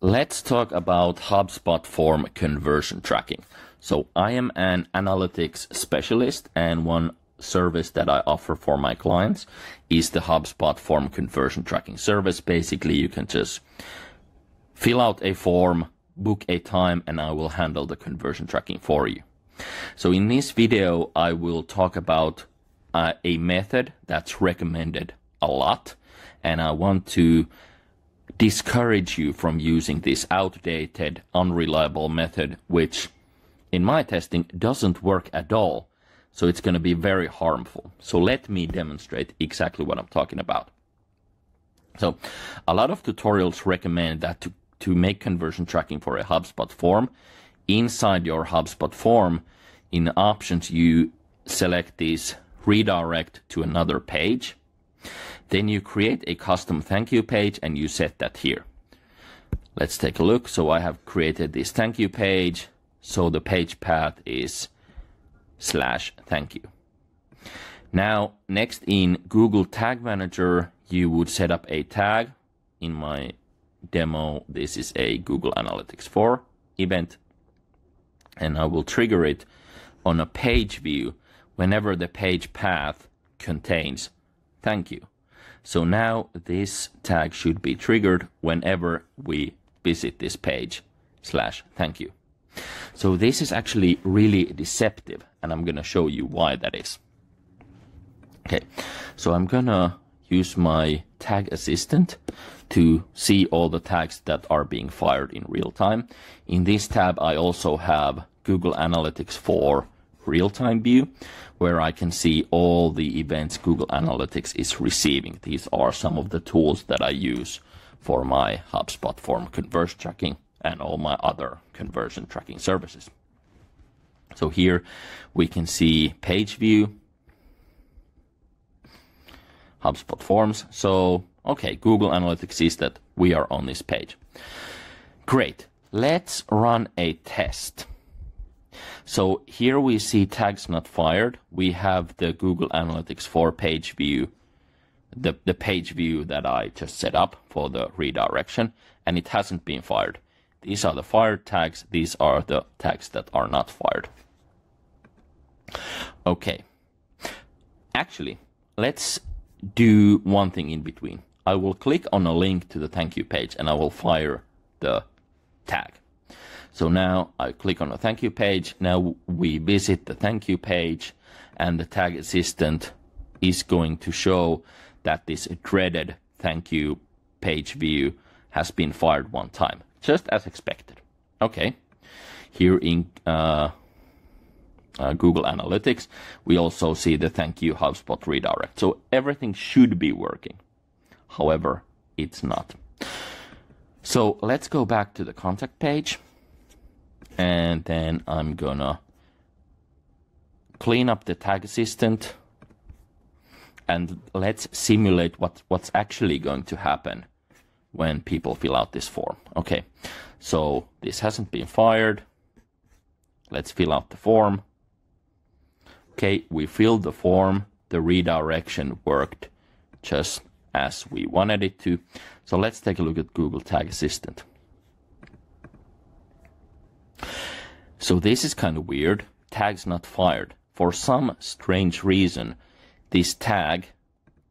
Let's talk about HubSpot form conversion tracking. So I am an analytics specialist, and one service that I offer for my clients is the HubSpot form conversion tracking service. Basically, you can just fill out a form, book a time, and I will handle the conversion tracking for you. So in this video, I will talk about a method that's recommended a lot, and I want to discourage you from using this outdated, unreliable method, which in my testing doesn't work at all. So it's going to be very harmful. So let me demonstrate exactly what I'm talking about. So a lot of tutorials recommend that to make conversion tracking for a HubSpot form, inside your HubSpot form, in options, you select this redirect to another page. Then you create a custom thank you page and you set that here. Let's take a look. So I have created this thank you page. So the page path is /thank you. Now, next in Google Tag Manager, you would set up a tag. In my demo, this is a Google Analytics 4 event. And I will trigger it on a page view whenever the page path contains thank you. So now this tag should be triggered whenever we visit this page /thank you. So this is actually really deceptive, and I'm going to show you why that is. Okay, so I'm going to use my tag assistant to see all the tags that are being fired in real time. In this tab, I also have Google Analytics 4 real-time view, where I can see all the events Google Analytics is receiving. These are some of the tools that I use for my HubSpot form conversion tracking and all my other conversion tracking services. So here we can see page view, HubSpot forms. So, okay, Google Analytics sees that we are on this page. Great. Let's run a test. So here we see tags not fired. We have the Google Analytics 4 page view, the page view that I just set up for the redirection, and it hasn't been fired. These are the fired tags. These are the tags that are not fired. Okay. Actually, let's do one thing in between. I will click on a link to the thank you page and I will fire the tag. So now I click on the thank you page. Now we visit the thank you page, and the tag assistant is going to show that this dreaded thank you page view has been fired one time, just as expected. Okay, here in Google Analytics, we also see the thank you HubSpot redirect. So everything should be working. However, it's not. So let's go back to the contact page. And then I'm gonna clean up the tag assistant, and let's simulate what's actually going to happen when people fill out this form. Okay, so this hasn't been fired. Let's fill out the form. Okay, we filled the form. The redirection worked just as we wanted it to. So let's take a look at Google Tag Assistant. So this is kind of weird. Tags not fired. For some strange reason, this tag,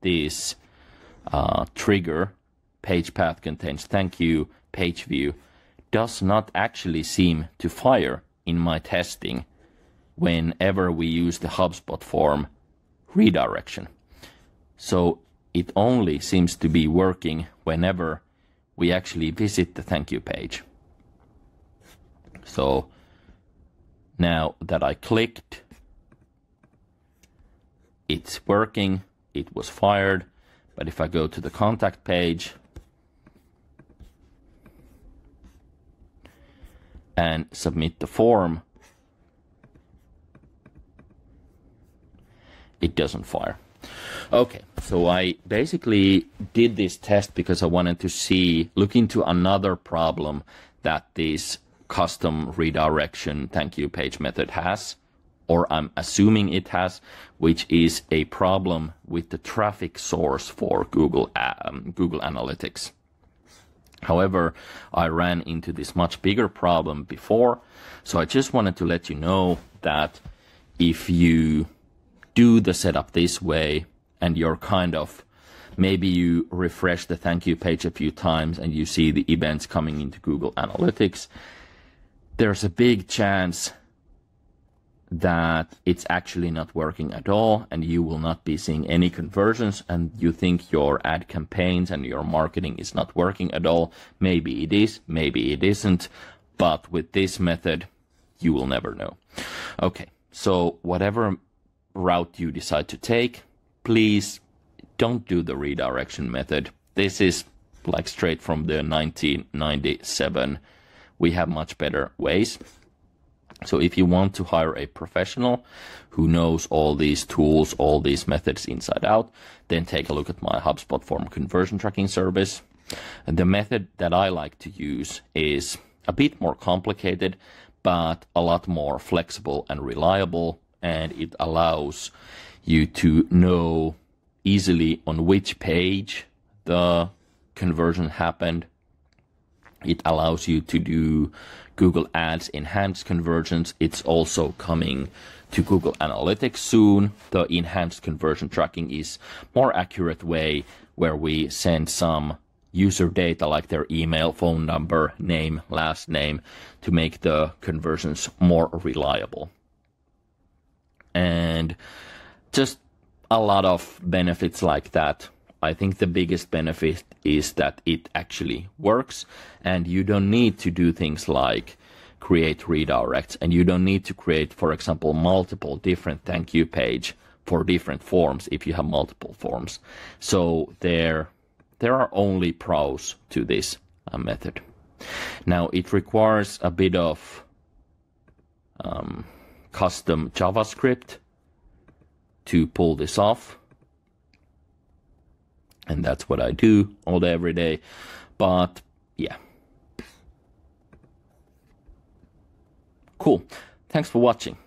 this trigger, page path contains thank you, page view, does not actually seem to fire in my testing whenever we use the HubSpot form redirection. So it only seems to be working whenever we actually visit the thank you page. So now that I clicked, it's working, it was fired. But if I go to the contact page and submit the form, it doesn't fire. Okay, so I basically did this test because I wanted to look into another problem that this custom redirection thank you page method has, or I'm assuming it has, which is a problem with the traffic source for Google Analytics. However, I ran into this much bigger problem before, so I just wanted to let you know that if you do the setup this way and you're kind of, maybe you refresh the thank you page a few times and you see the events coming into Google Analytics, there's a big chance that it's actually not working at all and you will not be seeing any conversions, and you think your ad campaigns and your marketing is not working at all. Maybe it is, maybe it isn't, but with this method, you will never know. Okay, so whatever route you decide to take, please don't do the redirection method. This is like straight from the 1997. We have much better ways. So if you want to hire a professional who knows all these tools, all these methods inside out, then take a look at my HubSpot form conversion tracking service. And the method that I like to use is a bit more complicated, but a lot more flexible and reliable. And it allows you to know easily on which page the conversion happened. It allows you to do Google Ads enhanced conversions. It's also coming to Google Analytics soon. The enhanced conversion tracking is more accurate way where we send some user data like their email, phone number, name, last name to make the conversions more reliable. And just a lot of benefits like that. I think the biggest benefit is that it actually works, and you don't need to do things like create redirects, and you don't need to create, for example, multiple different thank you page for different forms if you have multiple forms. So there are only pros to this method. Now it requires a bit of custom JavaScript to pull this off. And that's what I do all day, every day. But yeah. Cool. Thanks for watching.